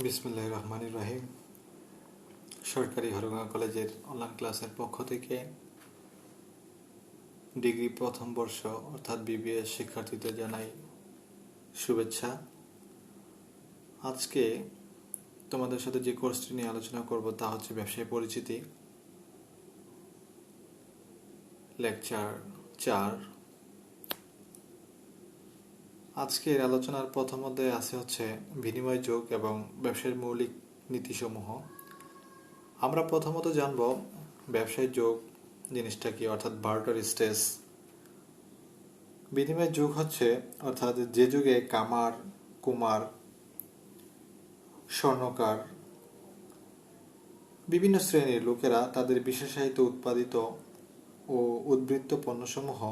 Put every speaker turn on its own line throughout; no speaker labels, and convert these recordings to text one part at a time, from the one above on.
বিসমিল্লাহির রহমানির রহিম। সরকারি হরগা কলেজের অনলাইন ক্লাসের পক্ষ থেকে ডিগ্রি প্রথম বর্ষ অর্থাৎ বিবিএ শিক্ষার্থীদের জানাই শুভেচ্ছা। আজকে তোমাদের সাথে যে কোর্সটি নিয়ে আলোচনা করব তা হচ্ছে ব্যবসায় পরিচিতি, লেকচার 4। আজকের আলোচনার প্রথম অধ্যায়ে আছে হচ্ছে বিনিময় যোগ এবং ব্যবসায়ের মৌলিক নীতিসমূহ। আমরা প্রথমত জানব ব্যবসায় যোগ জিনিসটা কি, অর্থাৎ বার্টার স্টেজ। বিনিময় যুগ হচ্ছে অর্থাৎ যে যুগে কামার, কুমার, স্বর্ণকার বিভিন্ন শ্রেণীর লোকেরা তাদের বিশেষায়িত উৎপাদিত ও উদ্বৃত্ত পণ্যসমূহ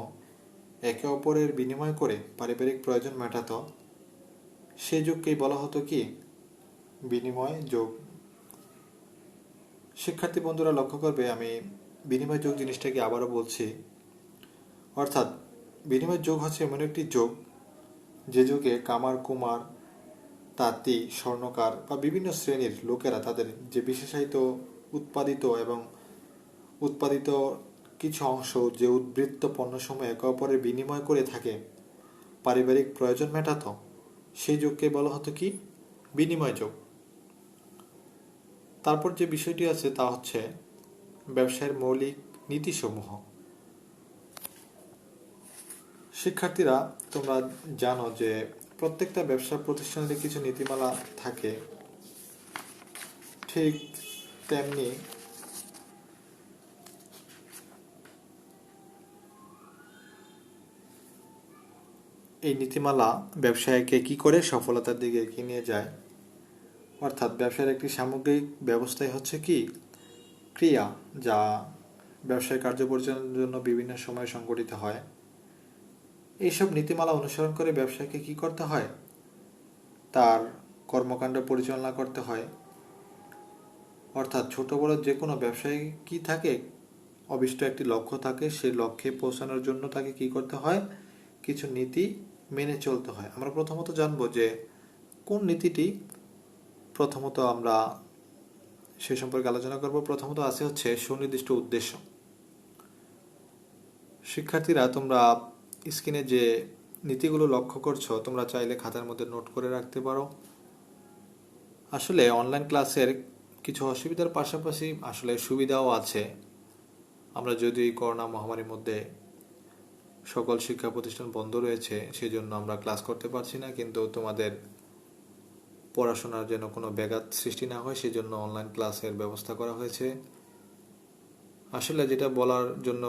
একে অপরের বিনিময় করে পারিবারিক প্রয়োজন মেটাত, সেই যুগকেই বলা হতো কি বিনিময় যুগ। শিক্ষার্থী বন্ধুরা লক্ষ্য করবে, আমি বিনিময় যুগ জিনিসটাকে আবারও বলছি। অর্থাৎ বিনিময় যুগ হচ্ছে এমন একটি যুগ যে যুগে কামার, কুমার, তাঁতি, স্বর্ণকার বা বিভিন্ন শ্রেণীর লোকেরা তাদের যে বিশেষায়িত উৎপাদিত কিছু অংশ যে উদ্বৃত্ত পণ্যসমূহ একে অপরের বিনিময় করে থাকে পারিবারিক প্রয়োজন মেটাত, সেই যুগকে বলা হতো কি বিনিময় যুগ। তারপর যে বিষয়টি আছে তা হচ্ছে ব্যবসায়ের মৌলিক নীতিসমূহ। শিক্ষার্থীরা তোমরা জানো যে প্রত্যেকটা ব্যবসা প্রতিষ্ঠানের কিছু নীতিমালা থাকে, ঠিক তেমনি এই নীতিমালা ব্যবসায়কে কি করে সফলতার দিকে এগিয়ে নিয়ে যায়। অর্থাৎ ব্যবসায়ের একটি সামগ্রিক ব্যবস্থাই হচ্ছে কি ক্রিয়া, যা ব্যবসায় কার্য পরিচালনার জন্য বিভিন্ন সময় সংগঠিত হয়। এইসব নীতিমালা অনুসরণ করে ব্যবসায়কে কি করতে হয়, তার কর্মকাণ্ড পরিচালনা করতে হয়। অর্থাৎ ছোট বড় যে কোনো ব্যবসায় কি থাকে, অভিষ্ট একটি লক্ষ্য থাকে, সেই লক্ষ্যে পৌঁছানোর জন্য তাকে কি করতে হয়, কিছু নীতি মেনে চলতে হয়। আমরা প্রথমত জানবো যে কোন নীতিটি, প্রথমত আমরা সে সম্পর্কে আলোচনা করব। প্রথমত আছে হচ্ছে সুনির্দিষ্ট উদ্দেশ্য। শিক্ষার্থীরা তোমরা স্ক্রিনে যে নীতিগুলো লক্ষ্য করছো, তোমরা চাইলে খাতার মধ্যে নোট করে রাখতে পারো। আসলে অনলাইন ক্লাসের কিছু অসুবিধার পাশাপাশি আসলে সুবিধাও আছে। আমরা যদি এই করোনা মহামারীর মধ্যে সকল শিক্ষা প্রতিষ্ঠান বন্ধ রয়েছে, সেই জন্য আমরা ক্লাস করতে পারছি না, কিন্তু তোমাদের পড়াশোনার যেন কোনো ব্যাঘাত সৃষ্টি না হয় সেই জন্য অনলাইন ক্লাসের ব্যবস্থা করা হয়েছে। আসলে যেটা বলার জন্য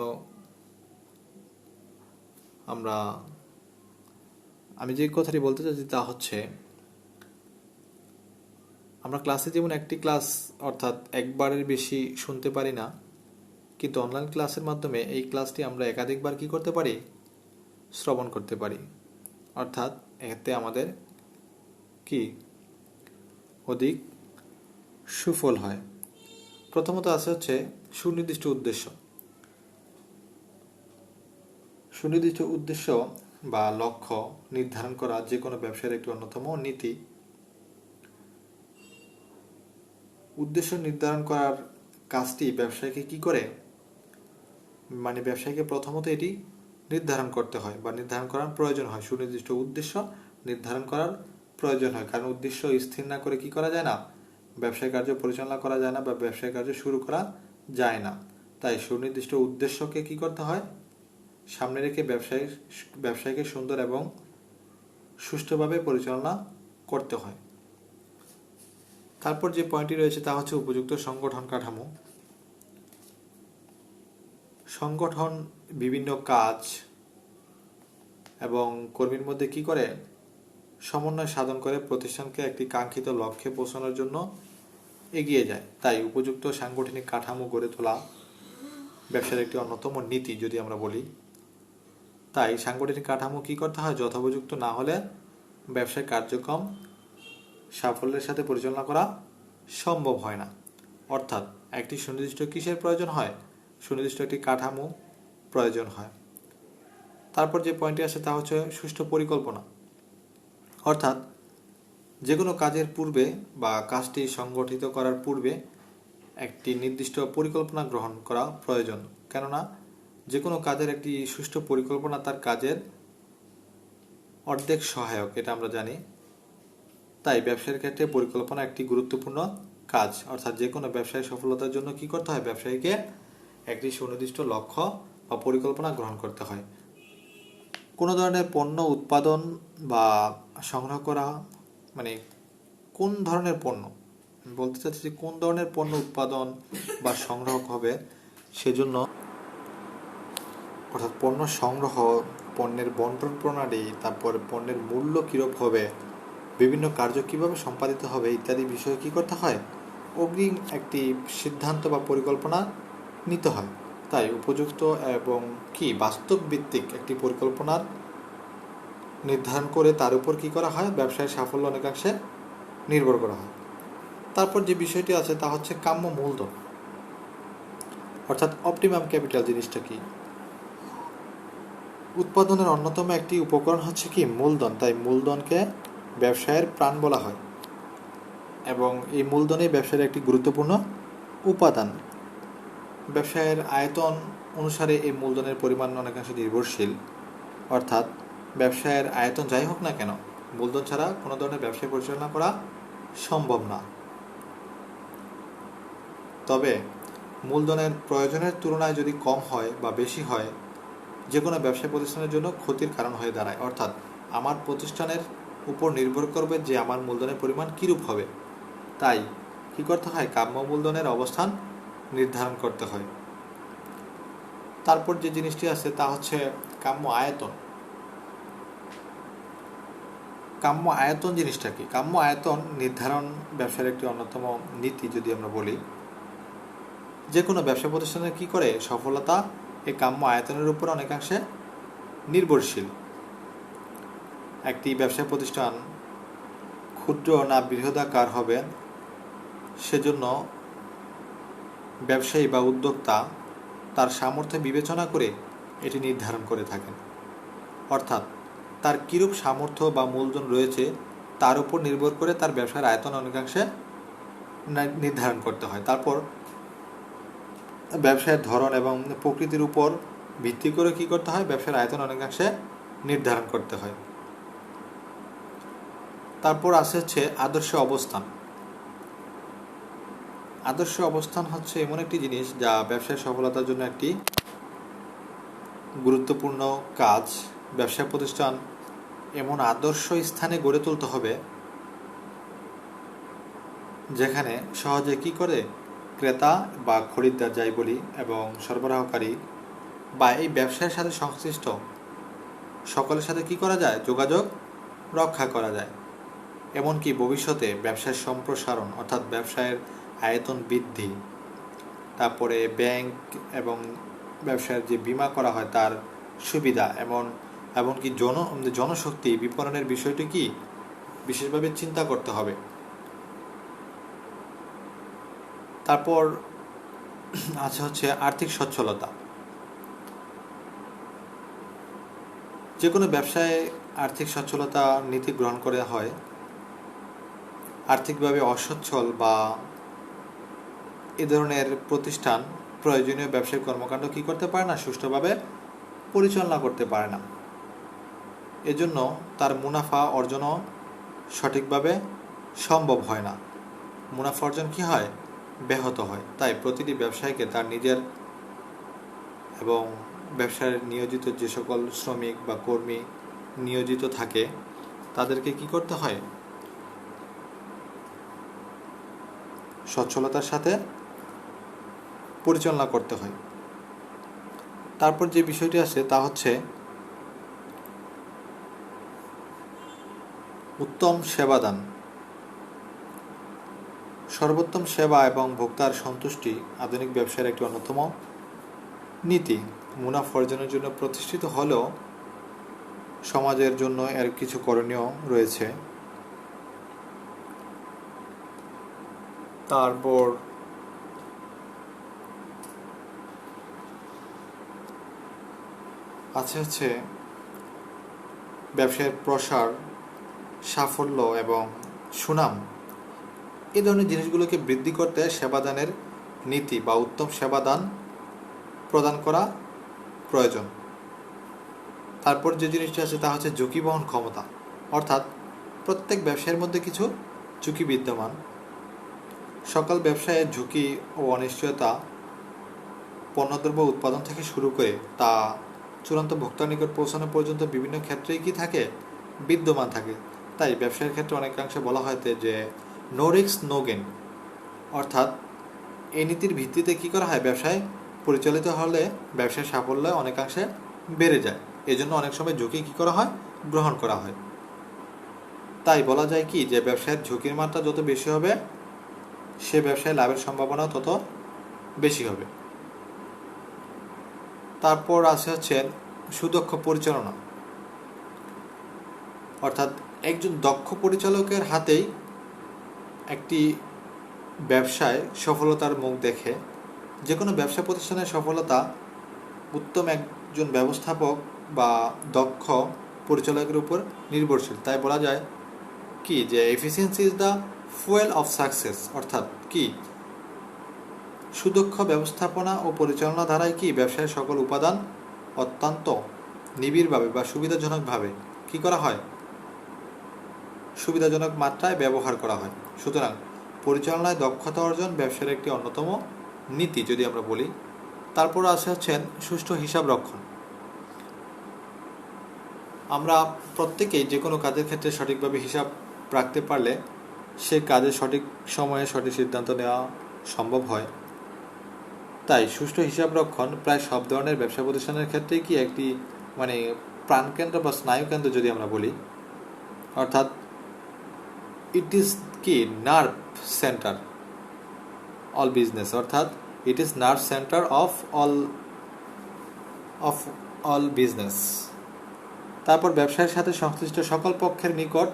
আমি যে কথাটি বলতে চাচ্ছি তা হচ্ছে, আমরা ক্লাসে যেমন একটি ক্লাস অর্থাৎ একবারের বেশি শুনতে পারি না, কিন্তু অনলাইন ক্লাসের মাধ্যমে এই ক্লাসটি আমরা একাধিকবার কি করতে পারি, শ্রবণ করতে পারি। অর্থাৎ এতে আমাদের কি অধিক সুফল হয়। প্রথমত আছে হচ্ছে সুনির্দিষ্ট উদ্দেশ্য। সুনির্দিষ্ট উদ্দেশ্য বা লক্ষ্য নির্ধারণ করা যে কোনো ব্যবসার একটি অন্যতম নীতি। উদ্দেশ্য নির্ধারণ করার কাজটি ব্যবসায়ীকে কি করে, ব্যবসায়ীকে প্রথমত এটি নির্ধারণ করতে হয় বা নির্ধারণ করার প্রয়োজন হয়। সুনির্দিষ্ট উদ্দেশ্য নির্ধারণ করার প্রয়োজন হয়, কারণ উদ্দেশ্য স্থির না করে কি করা যায় না, ব্যবসায়িক কার্য পরিচালনা করা যায় না বা ব্যবসায়িক কার্য শুরু করা যায় না। তাই সুনির্দিষ্ট উদ্দেশ্যকে কি করতে হয়, সামনে রেখে ব্যবসায়ীকে সুন্দর এবং সুষ্ঠুভাবে পরিচালনা করতে হয়। তারপর যে পয়েন্টটি রয়েছে তা হচ্ছে উপযুক্ত সংগঠন কাঠামো। সংগঠন বিভিন্ন কাজ এবং কর্মীর মধ্যে কি করে, সমন্বয় সাধন করে প্রতিষ্ঠানকে একটি কাঙ্ক্ষিত লক্ষ্যে পৌঁছানোর জন্য এগিয়ে যায়। তাই উপযুক্ত সাংগঠনিক কাঠামো গড়ে তোলা ব্যবসার একটি অন্যতম নীতি যদি আমরা বলি। তাই সাংগঠনিক কাঠামো কি করতে হয়, যথোপযুক্ত না হলে ব্যবসায়িক কার্যক্রম সাফল্যের সাথে পরিচালনা করা সম্ভব হয় না। অর্থাৎ একটি সুনির্দিষ্ট কিসের প্রয়োজন হয়, সুনির্দিষ্ট একটি কাঠামো প্রয়োজন হয়। তারপর যে পয়েন্টটি আসে তা হচ্ছে সুষ্ঠু পরিকল্পনা। অর্থাৎ যে কোনো কাজের পূর্বে বা কাজটি সংগঠিত করার পূর্বে একটি নির্দিষ্ট পরিকল্পনা গ্রহণ করা প্রয়োজন। কেননা যে কোনো কাজের একটি সুষ্ঠু পরিকল্পনা তার কাজের অর্ধেক সহায়ক, এটা আমরা জানি। তাই ব্যবসায়ের ক্ষেত্রে পরিকল্পনা একটি গুরুত্বপূর্ণ কাজ। অর্থাৎ যে কোনো ব্যবসায় সফলতার জন্য কি করতে হয়, ব্যবসায়ীকে একটি সুনির্দিষ্ট লক্ষ্য বা পরিকল্পনা গ্রহণ করতে হয়। কোনো ধরনের পণ্য উৎপাদন বা সংগ্রহ করা, মানে কোন ধরনের পণ্য বলতে চাচ্ছি, যে কোন ধরনের পণ্য উৎপাদন বা সংগ্রহ হবে সেজন্য, অর্থাৎ পণ্য সংগ্রহ, পণ্যের বন্টন প্রণালী, তারপর পণ্যের মূল্য কীরূপ হবে, বিভিন্ন কার্য কিভাবে সম্পাদিত হবে ইত্যাদি বিষয়ে কি করতে হয়, অগ্রিম একটি সিদ্ধান্ত বা পরিকল্পনা নিতে হয়। তাই উপযুক্ত এবং বাস্তব ভিত্তিক একটি পরিকল্পনার নির্ধারণ করে তার উপর কি করা হয়, ব্যবসায়ের সাফল্য অনেকাংশে নির্ভর করা হয়। তারপর যে বিষয়টি আছে তা হচ্ছে কাম্য মূলধন, অর্থাৎ অপটিমাম ক্যাপিটাল জিনিসটা কি। উৎপাদনের অন্যতম একটি উপকরণ হচ্ছে কি, মূলধন। তাই মূলধনকে ব্যবসায়ের প্রাণ বলা হয় এবং এই মূলধনই ব্যবসায়ের একটি গুরুত্বপূর্ণ উপাদান। ব্যবসায়ের আয়তন অনুসারে এই মূলধনের পরিমাণ অনেকাংশে নির্ভরশীল। অর্থাৎ ব্যবসায়ের আয়তন যাই হোক না কেন, মূলধন ছাড়া কোনো ধরনের ব্যবসা পরিচালনা করা সম্ভব না। তবে মূলধনের প্রয়োজনের তুলনায় যদি কম হয় বা বেশি হয়, যে কোনো ব্যবসা প্রতিষ্ঠানের জন্য ক্ষতির কারণ হয়ে দাঁড়ায়। অর্থাৎ আমার প্রতিষ্ঠানের উপর নির্ভর করবে যে আমার মূলধনের পরিমাণ কীরূপ হবে। তাই কি করতে হয়, কাম্য মূলধনের অবস্থান নির্ধারণ করতে হয়। তারপর যে জিনিসটি আছে তা হচ্ছে কাম্য আয়তন। কাম্য আয়তন জিনিসটা কি? কাম্য আয়তন নির্ধারণ ব্যবসার একটি অন্যতম নীতি। যদি আমরা বলি, যে কোনো ব্যবসা প্রতিষ্ঠানের কি করে সফলতা এই কাম্য আয়তনের উপর অনেকাংশে নির্ভরশীল। একটি ব্যবসা প্রতিষ্ঠান ক্ষুদ্র না বৃহদাকার হবে সেজন্য ব্যবসায়ী বা উদ্যোক্তা তার সামর্থ্য বিবেচনা করে এটি নির্ধারণ করে থাকেন। অর্থাৎ তার কিরূপ সামর্থ্য বা মূলধন রয়েছে তার উপর নির্ভর করে তার ব্যবসার আয়তন অনেকাংশে নির্ধারণ করতে হয়। তারপর ব্যবসায়ের ধরন এবং প্রকৃতির উপর ভিত্তি করে কি করতে হয়, ব্যবসার আয়তন অনেকাংশে নির্ধারণ করতে হয়। তারপর আসে হচ্ছে আদর্শ অবস্থান। আদর্শ অবস্থান হচ্ছে এমন একটি জিনিস যা ব্যবসায় সফলতার জন্য একটি গুরুত্বপূর্ণ কাজ। ব্যবসা প্রতিষ্ঠান এমন আদর্শ স্থানে গড়ে তুলতে হবে যেখানে সহজে কি করে ক্রেতা বা খরিদ্দার যাই বলি এবং সরবরাহকারী বা এই ব্যবসায়ের সাথে সংশ্লিষ্ট সকলের সাথে কি করা যায়, যোগাযোগ রক্ষা করা যায়। এমনকি ভবিষ্যতে ব্যবসার সম্প্রসারণ, অর্থাৎ ব্যবসায়ের আয়তন বৃদ্ধি, তারপরে ব্যাংক এবং ব্যবসায়ের যে বীমা করা হয় তার সুবিধা, এমনকি জনশক্তি বিপণনের বিষয়টি কি বিশেষভাবে চিন্তা করতে হবে। তারপর আছে হচ্ছে আর্থিক সচ্ছলতা। যে কোনো ব্যবসায় আর্থিক সচ্ছলতা নীতি গ্রহণ করা হয়। আর্থিকভাবে অসচ্ছল বা এ ধরনের প্রতিষ্ঠান প্রয়োজনীয় ব্যবসায়িক কর্মকাণ্ড কি করতে পারে না, সুষ্ঠুভাবে পরিচালনা করতে পারে না। এজন্য তার মুনাফা অর্জনও সঠিকভাবে সম্ভব হয় না। মুনাফা অর্জন কি হয়, ব্যাহত হয়। তাই প্রতিটি ব্যবসায়ীকে তার নিজের এবং ব্যবসায় নিয়োজিত যে সকল শ্রমিক বা কর্মী নিয়োজিত থাকে তাদেরকে কি করতে হয়, সচ্ছলতার সাথে পরিচালনা করতে হয়। তারপর যে বিষয়টি আছে তা হচ্ছে উত্তম সেবাদান। সর্বোত্তম সেবা এবং ভোক্তার সন্তুষ্টি আধুনিক ব্যবসায়ের একটি অন্যতম নীতি। মুনাফা অর্জনের জন্য প্রতিষ্ঠিত হলেও সমাজের জন্য এর কিছু করণীয় রয়েছে। তারপর আছে হচ্ছে ব্যবসায়ের প্রসার, সাফল্য এবং সুনাম, এই ধরনের জিনিসগুলোকে বৃদ্ধি করতে সেবাদানের নীতি বা উত্তম সেবাদান প্রদান করা প্রয়োজন। তারপর যে জিনিসটা আছে তা হচ্ছে ঝুঁকি বহন ক্ষমতা, অর্থাৎ প্রত্যেক ব্যবসায়ের মধ্যে কিছু ঝুঁকি বিদ্যমান। সকল ব্যবসায়ে ঝুঁকি ও অনিশ্চয়তা পণ্যদ্রব্য উৎপাদন থেকে শুরু করে তা চূড়ান্ত ভোক্তার নিকট পৌঁছানো পর্যন্ত বিভিন্ন ক্ষেত্রেই কি থাকে, বিদ্যমান থাকে। তাই ব্যবসায়ের ক্ষেত্রে অনেকাংশে বলা হয় যে নো রিস্ক নো গেইন, অর্থাৎ এই নীতির ভিত্তিতে কি করা হয়, ব্যবসায় পরিচালিত হলে ব্যবসায় সাফল্য অনেকাংশে বেড়ে যায়। এজন্য অনেক সময় ঝুঁকি কি করা হয়, গ্রহণ করা হয়। তাই বলা যায় কি যে ব্যবসায়ের ঝুঁকির মাত্রা যত বেশি হবে সে ব্যবসায় লাভের সম্ভাবনা তত বেশি হবে। তারপর আছে হচ্ছে সুদক্ষ পরিচালনা, অর্থাৎ একজন দক্ষ পরিচালকের হাতেই একটি ব্যবসায় সফলতার মুখ দেখে। যে কোনো ব্যবসা প্রতিষ্ঠানের সফলতা উত্তম একজন ব্যবস্থাপক বা দক্ষ পরিচালকের উপর নির্ভরশীল। তাই বলা যায় কি যে efficiency is the fuel of success, অর্থাৎ কি সুদক্ষ ব্যবস্থাপনা ও পরিচালনা দ্বারাই কি ব্যবসায়ের সকল উপাদান অত্যন্ত নিবিড়ভাবে বা সুবিধাজনকভাবে কি করা হয়, সুবিধাজনক মাত্রায় ব্যবহার করা হয়। সুতরাং পরিচালনায় দক্ষতা অর্জন ব্যবসার একটি অন্যতম নীতি যদি আমরা বলি। তারপর আসে হচ্ছেন সুষ্ঠু হিসাব রক্ষণ। আমরা প্রত্যেকেই যে কোনো কাজের ক্ষেত্রে সঠিকভাবে হিসাব রাখতে পারলে সে কাজের সঠিক সময়ে সঠিক সিদ্ধান্ত নেওয়া সম্ভব হয়। তাই সুষ্ঠু হিসাব রক্ষণ প্রায় সব ধরনের ব্যবসা প্রতিষ্ঠানের ক্ষেত্রেই কি একটি প্রাণকেন্দ্র বা স্নায়ুকেন্দ্র যদি আমরা বলি, অর্থাৎ ইট ইজ কি নার্ভ সেন্টার অল বিজনেস, অর্থাৎ it is nerve centre of all business. তারপর ব্যবসায়ের সাথে সংশ্লিষ্ট সকল পক্ষের নিকট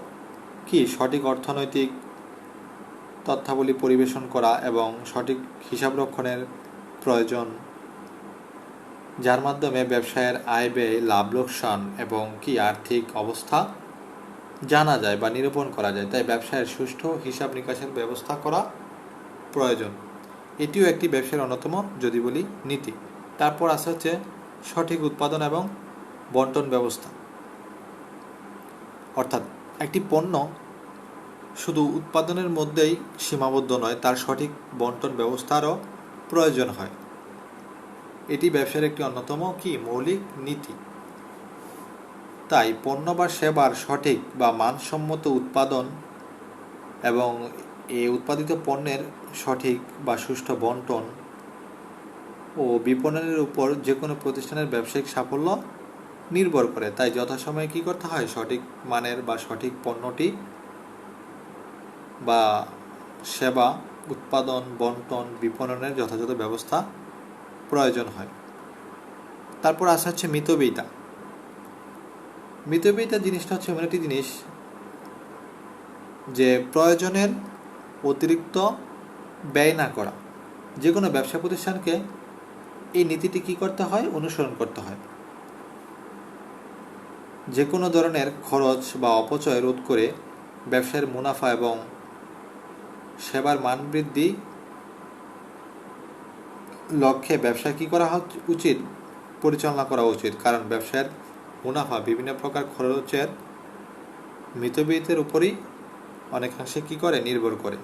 কি সঠিক অর্থনৈতিক তথ্যাবলী পরিবেশন করা এবং সঠিক হিসাব রক্ষণের প্রয়োজন, যার মাধ্যমে ব্যবসায়ের আয় ব্যয়, লাভ লোকসান এবং কি আর্থিক অবস্থা জানা যায় বা নিরূপণ করা যায়। তাই ব্যবসায়ের সুষ্ঠু হিসাব নিকাশের ব্যবস্থা করা প্রয়োজন। এটিও একটি ব্যবসার অন্যতম যদি বলি নীতি। তারপর আছে হচ্ছে সঠিক উৎপাদন এবং বন্টন ব্যবস্থা, অর্থাৎ একটি পণ্য শুধু উৎপাদনের মধ্যেই সীমাবদ্ধ নয়, তার সঠিক বন্টন ব্যবস্থারও প্রয়োজন হয়। এটি ব্যবসার একটি অন্যতম কি মৌলিক নীতি। তাই পণ্য বা সেবার সঠিক বা মানসম্মত উৎপাদন এবং এই উৎপাদিত পণ্যের সঠিক বা সুষ্ঠু বন্টন ও বিপণনের উপর যে কোনো প্রতিষ্ঠানের ব্যবসায়িক সাফল্য নির্ভর করে। তাই যথাসময়ে কি করতে হয়, সঠিক মানের বা সঠিক পণ্যটি বা সেবা উৎপাদন, বন্টন, বিপণনের যথাযথ ব্যবস্থা প্রয়োজন হয়। তারপর আসা হচ্ছে মিতব্যয়িতা। মিতব্যয়িতা জিনিসটা হচ্ছে এমন একটি জিনিস যে প্রয়োজনের অতিরিক্ত ব্যয় না করা। যে কোনো ব্যবসা প্রতিষ্ঠানকে এই নীতিটি কি করতে হয়, অনুসরণ করতে হয়। যে কোনো ধরনের খরচ বা অপচয় রোধ করে ব্যবসায়ের মুনাফা এবং সেবার মান বৃদ্ধি লক্ষ্যে ব্যবসা কি করা উচিত, পরিচালনা করা উচিত। কারণ ব্যবসায়ের মুনাফা বিভিন্ন প্রকার খরচের মিতব্যয়িতার উপরই অনেকাংশে কি করে, নির্ভর করে।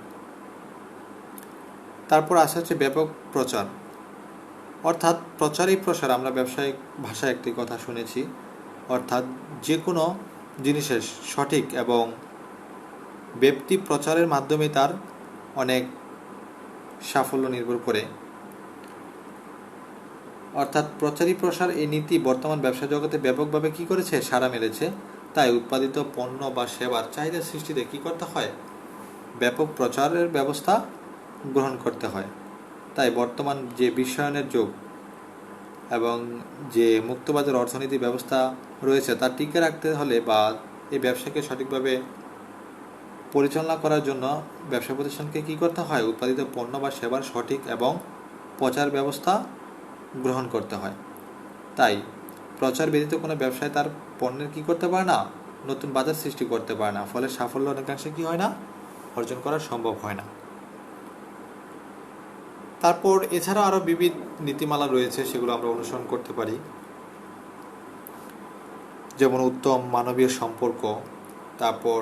তারপর আসা হচ্ছে ব্যাপক প্রচার, অর্থাৎ প্রচারই প্রসার। আমরা ব্যবসায়িক ভাষায় একটি কথা শুনেছি, অর্থাৎ যে কোনো জিনিসের সঠিক এবং ব্যাপ্তি প্রচারের মাধ্যমে তার অনেক সাফল্য নির্ভর করে। অর্থাৎ প্রচারই প্রসার এই নীতি বর্তমান ব্যবসা জগতে ব্যাপকভাবে কি করেছে, সাড়া মেলেছে। তাই উৎপাদিত পণ্য বা সেবার চাহিদা সৃষ্টিতে কি করতে হয়, ব্যাপক প্রচারের ব্যবস্থা গ্রহণ করতে হয়। তাই বর্তমান যে বিশ্বায়নের যুগ এবং যে মুক্তবাজার অর্থনীতি ব্যবস্থা রয়েছে তা টিকে রাখতে হলে বা এই ব্যবসাকে সঠিকভাবে পরিচালনা করার জন্য ব্যবসা প্রতিষ্ঠানকে কি করতে হয়, উৎপাদিত পণ্য বা সেবার সঠিক এবং প্রচার ব্যবস্থা গ্রহণ করতে হয়। তাই প্রচার ব্যতীত কোনো ব্যবসায় তার পণ্যের কি করতে পারে না, নতুন বাজার সৃষ্টি করতে পারে না। ফলে সাফল্য অনেকাংশে কি হয় না, অর্জন করা সম্ভব হয় না। তারপর এছাড়া আরও বিবিধ নীতিমালা রয়েছে, সেগুলো আমরা অনুসরণ করতে পারি। যেমন উত্তম মানবীয় সম্পর্ক, তারপর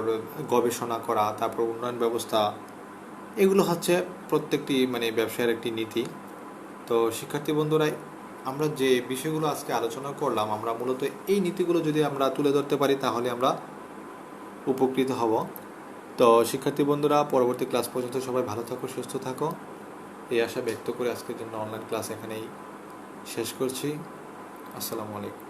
গবেষণা করা, তারপর উন্নয়ন ব্যবস্থা, এগুলো হচ্ছে প্রত্যেকটি ব্যবসায়ের একটি নীতি। তো শিক্ষার্থী বন্ধুরা, আমরা যে বিষয়গুলো আজকে আলোচনা করলাম, আমরা মূলত এই নীতিগুলো যদি আমরা তুলে ধরতে পারি তাহলে আমরা উপকৃত হব। তো শিক্ষার্থী বন্ধুরা, পরবর্তী ক্লাস পর্যন্ত সবাই ভালো থাকো, সুস্থ থাকো, এই আশা ব্যক্ত করে আজকের জন্য অনলাইন ক্লাস এখানেই শেষ করছি। আসসালামু আলাইকুম।